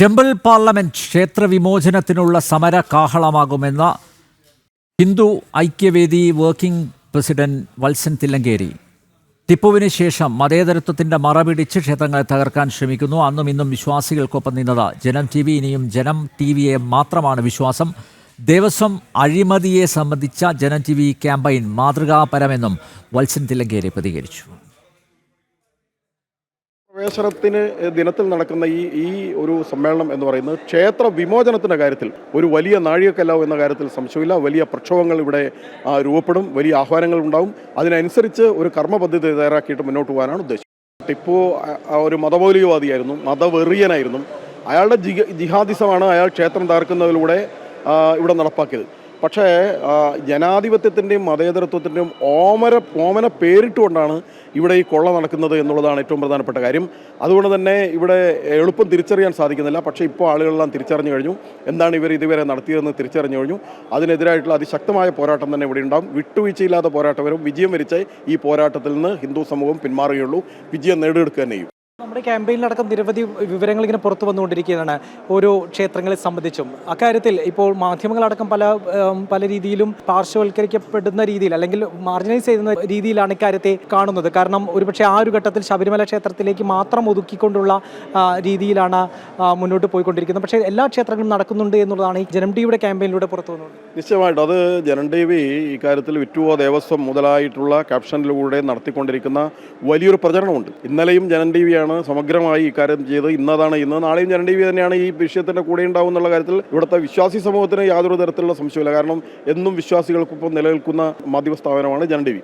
Temple parliament ക്ഷേത്രവിമോചനത്തിനുള്ള സമര കാഹളമാകുമെന്ന Hindu Aikyavedi working president Valsan Thillankeri. ടിപ്പുവിന് ശേഷം മതേതരത്വത്തിന്റെ മറപിടിച്ച് ക്ഷേത്രങ്ങളെ തകർക്കാൻ ശ്രമിക്കുന്നു. അന്നും ഇന്നും വിശ്വാസികൾക്കൊപ്പം നിന്നത് ജനം ടി വി, ഇനിയും ജനം ടി വിയെ മാത്രമാണ് വിശ്വാസം. ദേവസ്വം അഴിമതിയെ സംബന്ധിച്ച ജനം ടി വി ക്യാമ്പയിൻ മാതൃകാപരമെന്നും വത്സൻ തില്ലങ്കേരി പ്രതികരിച്ചു. പ്രവേശനത്തിന് ദിനത്തിൽ നടക്കുന്ന ഈ ഒരു സമ്മേളനം എന്ന് പറയുന്നത് ക്ഷേത്ര വിമോചനത്തിൻ്റെ കാര്യത്തിൽ ഒരു വലിയ നാഴികക്കല്ലാവും എന്ന കാര്യത്തിൽ സംശയമില്ല. വലിയ പ്രക്ഷോഭങ്ങൾ ഇവിടെ രൂപപ്പെടും, വലിയ ആഹ്വാനങ്ങൾ ഉണ്ടാവും. അതിനനുസരിച്ച് ഒരു കർമ്മപദ്ധതി തയ്യാറാക്കിയിട്ട് മുന്നോട്ട് പോകാനാണ് ഉദ്ദേശം. ടിപ്പു ഒരു മതമൗലികവാദിയായിരുന്നു, മതവെറിയനായിരുന്നു. അയാളുടെ ജിഹാദിസമാണ് അയാൾ ക്ഷേത്രം തകർക്കുന്നതിലൂടെ ഇവിടെ നടപ്പാക്കിയത്. പക്ഷേ ജനാധിപത്യത്തിൻ്റെയും മതേതരത്വത്തിൻ്റെയും ഓമന പേരിട്ടുകൊണ്ടാണ് ഇവിടെ ഈ കൊള്ള നടക്കുന്നത് എന്നുള്ളതാണ് ഏറ്റവും പ്രധാനപ്പെട്ട കാര്യം. അതുകൊണ്ട് തന്നെ ഇവിടെ എളുപ്പം തിരിച്ചറിയാൻ സാധിക്കുന്നില്ല. പക്ഷേ ഇപ്പോൾ ആളുകളെല്ലാം തിരിച്ചറിഞ്ഞു കഴിഞ്ഞു എന്താണ് ഇവർ ഇതുവരെ നടത്തിയതെന്ന് തിരിച്ചറിഞ്ഞു കഴിഞ്ഞു. അതിനെതിരായിട്ടുള്ള അതിശക്തമായ പോരാട്ടം തന്നെ ഇവിടെ ഉണ്ടാകും. വിട്ടുവീഴ്ചയില്ലാത്ത പോരാട്ടം വരും. വിജയം വരിച്ച ഈ പോരാട്ടത്തിൽ നിന്ന് ഹിന്ദു സമൂഹം പിന്മാറുകയുള്ളൂ. വിജയം നേടിയെടുക്കുക തന്നെ ചെയ്യും. നമ്മുടെ ക്യാമ്പയിനിലടക്കം നിരവധി വിവരങ്ങൾ ഇങ്ങനെ പുറത്തു വന്നുകൊണ്ടിരിക്കുകയാണ് ഓരോ ക്ഷേത്രങ്ങളെ സംബന്ധിച്ചും. അക്കാര്യത്തിൽ ഇപ്പോൾ മാധ്യമങ്ങളടക്കം പല രീതിയിലും പാർശ്വവൽക്കരിക്കപ്പെടുന്ന രീതിയിൽ അല്ലെങ്കിൽ മാർജിനൈസ് ചെയ്യുന്ന രീതിയിലാണ് ഇക്കാര്യത്തെ കാണുന്നത്. കാരണം ഒരുപക്ഷെ ആ ഒരു ഘട്ടത്തിൽ ശബരിമല ക്ഷേത്രത്തിലേക്ക് മാത്രം ഒതുക്കിക്കൊണ്ടുള്ള രീതിയിലാണ് മുന്നോട്ട് പോയിക്കൊണ്ടിരിക്കുന്നത്. പക്ഷേ എല്ലാ ക്ഷേത്രങ്ങളും നടക്കുന്നുണ്ട് എന്നുള്ളതാണ് ഈ ജനം ടിവിയുടെ ക്യാമ്പയിനിലൂടെ പുറത്തു വന്നത്. നിശ്ചയമായിട്ടും അത് ജനം ടി വി ഇക്കാര്യത്തിൽ വിറ്റുവോ ദേവസ്വം മുതലായിട്ടുള്ള ക്യാപ്ഷനിലൂടെ നടത്തിക്കൊണ്ടിരിക്കുന്ന വലിയൊരു പ്രചരണമുണ്ട്. ഇന്നലെയും ജനം ടി വിയാണ് സമഗ്രമായി ഇക്കാര്യം ചെയ്ത്. ഇന്ന് നാളെയും ജനം ടി വി തന്നെയാണ് ഈ വിഷയത്തിന്റെ കൂടെ ഉണ്ടാവും എന്നുള്ള കാര്യത്തിൽ ഇവിടുത്തെ വിശ്വാസി സമൂഹത്തിന് യാതൊരു തരത്തിലുള്ള സംശയമില്ല. കാരണം എന്നും വിശ്വാസികൾക്കൊപ്പം നിലനിൽക്കുന്ന മാധ്യമ സ്ഥാപനമാണ് ജനം ടി വി.